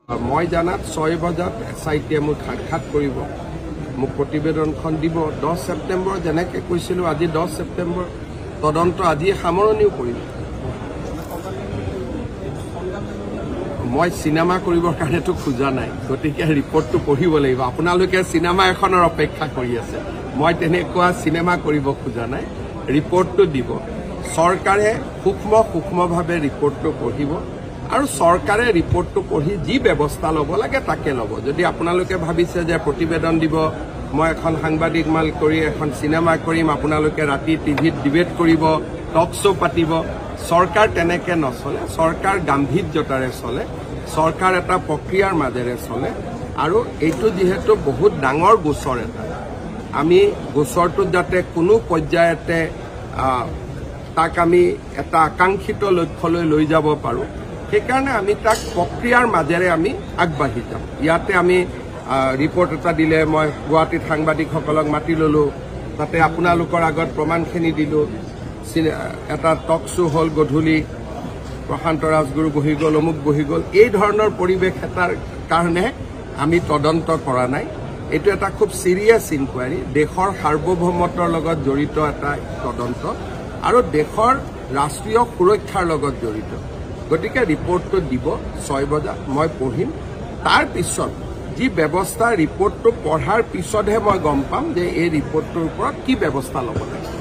মই জানাত 6 বজাত SIT-য়ে মোক সাক্ষাৎ কৰিব, মোক প্ৰতিবেদনখন দিব 10 ছেপ্টেম্বৰ যেনেকৈ কৈছিলোঁ। আজি 10 ছেপ্টেম্বৰ, তদন্ত আজি সামৰণিও কৰিম। মই চিনেমা কৰিবৰ কাৰণেতো খোজা নাই, গতিকে ৰিপৰ্টটো পঢ়িব লাগিব। আপোনালোকে চিনেমা এখনৰ অপেক্ষা কৰি আছে, মই তেনেকুৱা চিনেমা কৰিব খোজা নাই। ৰিপৰ্টটো দিব, চৰকাৰে সূক্ষ্মভাৱে ৰিপৰ্টটো পঢ়িব আৰু চৰকাৰে ৰিপৰ্টটো পঢ়ি যি ব্যৱস্থা ল'ব লাগে তাকে ল'ব। যদি আপোনালোকে ভাবিছে যে প্ৰতিবেদন দিব, মই এখন সাংবাদিক মাল কৰি এখন চিনেমা কৰিম, আপোনালোকে ৰাতি টিভিত ডিবেট কৰিব, টক শ্ব' পাতিব, চৰকাৰ তেনেকে নচলে। চৰকাৰ গাম্ভীৰ্যতাৰে চলে, চৰকাৰ এটা প্ৰক্ৰিয়াৰ মাজেৰে চলে। আৰু এইটো যিহেতু বহুত ডাঙৰ গোচৰ এটা, আমি গোচৰটোত যাতে কোনো পৰ্যায়তে তাক আমি এটা আকাংক্ষিত লক্ষ্যলৈ লৈ যাব পাৰোঁ, সেইকাৰণে আমি তাক প্ৰক্ৰিয়াৰ মাজেৰে আমি আগবাঢ়ি যাম। ইয়াতে আমি ৰিপৰ্ট এটা দিলে, মই গুৱাহাটীত সাংবাদিকসকলক মাতি ল'লোঁ, তাতে আপোনালোকৰ আগত প্ৰমাণখিনি দিলোঁ। এটা টক শ্ব' হ'ল গধূলি, প্ৰশান্ত ৰাজগুৰু বহি গ'ল, অমুক বহি গ'ল। এই ধৰণৰ পৰিৱেশ এটাৰ কাৰণে আমি তদন্ত কৰা নাই। এইটো এটা খুব চিৰিয়াছ ইনকুৱাৰী, দেশৰ সাৰ্বভৌমত্বৰ লগত জড়িত এটা তদন্ত আৰু দেশৰ ৰাষ্ট্ৰীয় সুৰক্ষাৰ লগত জড়িত। গতিকে ৰিপৰ্টটো দিব 6 বজাত, মই পঢ়িম। তাৰ পিছত যি ব্যৱস্থা, ৰিপৰ্টটো পঢ়াৰ পিছতহে মই গম পাম যে এই ৰিপৰ্টটোৰ ওপৰত কি ব্যৱস্থা ল'ব লাগে।